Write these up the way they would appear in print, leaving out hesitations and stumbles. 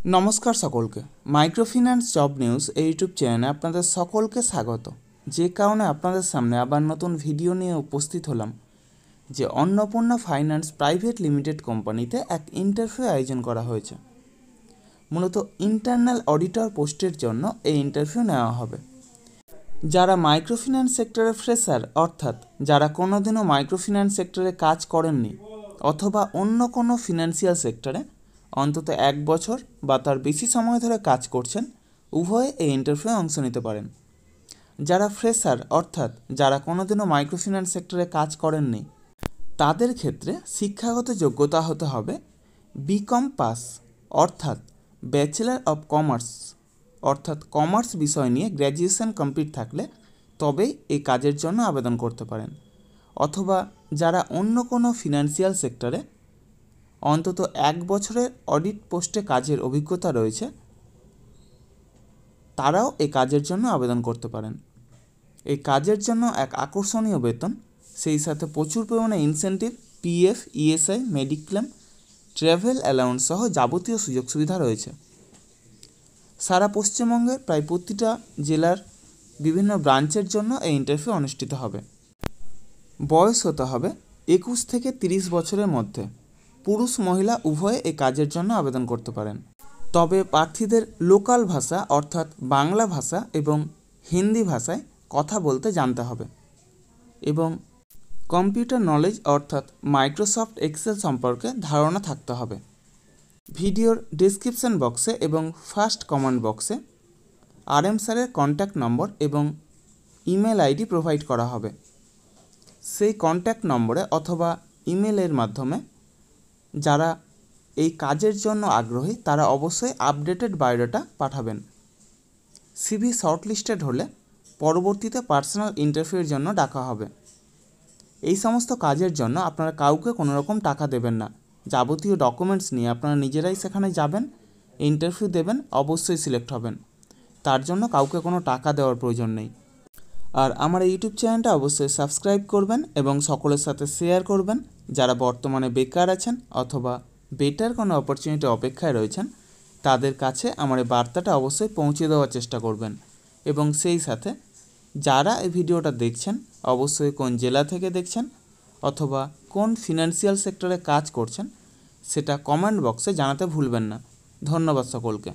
নমস্কার সকলকে। Microfinance job news এই ইউটিউব চ্যানেলে আপনাদের সকলকে স্বাগত। যে কারণে আপনাদের সামনে আবার নতুন ভিডিও নিয়ে উপস্থিত হলাম যে অন্নপূর্ণা ফাইন্যান্স প্রাইভেট লিমিটেড কোম্পানিতে এক ইন্টারভিউ আয়োজন করা হয়েছে। মূলত ইন্টারনাল অডিটর পোস্টের জন্য এই ইন্টারভিউ নেওয়া হবে। যারা মাইক্রোফিন্যান্স সেক্টরে ফ্রেশার, অর্থাৎ যারা কোনোদিনও মাইক্রোফিন্যান্স সেক্টরে কাজ করেননি অথবা অন্য কোনো ফিনান্সিয়াল সেক্টরে অন্তত 1 বছর বা তার বেশি সময় ধরে কাজ করছেন, উভয়ে এই ইন্টারভিউয়ে অংশ নিতে পারেন। যারা ফ্রেশার, অর্থাৎ যারা কোনোদিনও মাইক্রোফিন্যান্স সেক্টরে কাজ করেননি, তাদের ক্ষেত্রে শিক্ষাগত যোগ্যতা হতে হবে বিকম পাস, অর্থাৎ ব্যাচেলার অফ কমার্স, অর্থাৎ কমার্স বিষয় নিয়ে গ্র্যাজুয়েশন কমপ্লিট থাকলে তবেই এই কাজের জন্য আবেদন করতে পারেন। অথবা যারা অন্য কোনো ফিনান্সিয়াল সেক্টরে অন্তত 1 বছরের অডিট পোস্টে কাজের অভিজ্ঞতা রয়েছে, তারাও এই কাজের জন্য আবেদন করতে পারেন। এই কাজের জন্য এক আকর্ষণীয় বেতন, সেই সাথে প্রচুর পরিমাণে incentive, PF, ESI, mediclaim, travel allowance সহ যাবতীয় সুযোগ সুবিধা রয়েছে। সারা পশ্চিমবঙ্গের প্রায় প্রতিটা জেলার বিভিন্ন ব্রাঞ্চের জন্য এই ইন্টারভিউ অনুষ্ঠিত হবে। বয়স হতে হবে 21 থেকে 30 বছরের মধ্যে। পুরুষ মহিলা উভয়ে এই কাজের জন্য আবেদন করতে পারেন। তবে প্রার্থীদের লোকাল ভাষা অর্থাৎ বাংলা ভাষা এবং হিন্দি ভাষায় কথা বলতে জানতে হবে এবং কম্পিউটার নলেজ অর্থাৎ মাইক্রোসফট এক্সেল সম্পর্কে ধারণা থাকতে হবে। ভিডিওর ডেসক্রিপশন বক্সে এবং ফার্স্ট কমেন্ট বক্সে RM স্যারের কন্ট্যাক্ট নম্বর এবং ইমেল আইডি প্রোভাইড করা হবে। সেই কন্ট্যাক্ট নম্বরে অথবা ইমেলের মাধ্যমে যারা এই কাজের জন্য আগ্রহী তারা অবশ্যই আপডেটেড বায়োডাটা পাঠাবেন। সিভি শর্টলিস্টেড হলে পরবর্তীতে পার্সোনাল ইন্টারভিউয়ের জন্য ডাকা হবে। এই সমস্ত কাজের জন্য আপনারা কাউকে কোনো রকম টাকা দেবেন না। যাবতীয় ডকুমেন্টস নিয়ে আপনারা নিজেরাই সেখানে যাবেন, ইন্টারভিউ দেবেন, অবশ্যই সিলেক্ট হবেন। তার জন্য কাউকে কোনো টাকা দেওয়ার প্রয়োজন নেই। আর আমার ইউটিউব চ্যানেলটা অবশ্যই সাবস্ক্রাইব করবেন এবং সকলের সাথে শেয়ার করবেন। যারা বর্তমানে বেকার আছেন অথবা বেটার কোনো অপরচুনিটি অপেক্ষায় রয়েছেন, তাদের কাছে আমার এই বার্তাটা অবশ্যই পৌঁছে দেওয়ার চেষ্টা করবেন। এবং সেই সাথে যারা এই ভিডিওটা দেখছেন, অবশ্যই কোন জেলা থেকে দেখছেন অথবা কোন ফিনান্সিয়াল সেক্টরে কাজ করছেন সেটা কমেন্ট বক্সে জানাতে ভুলবেন না। ধন্যবাদ সকলকে।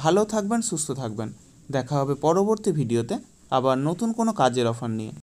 ভালো থাকবেন, সুস্থ থাকবেন। দেখা হবে পরবর্তী ভিডিওতে আবার নতুন কোনো কাজের অফার নিয়ে।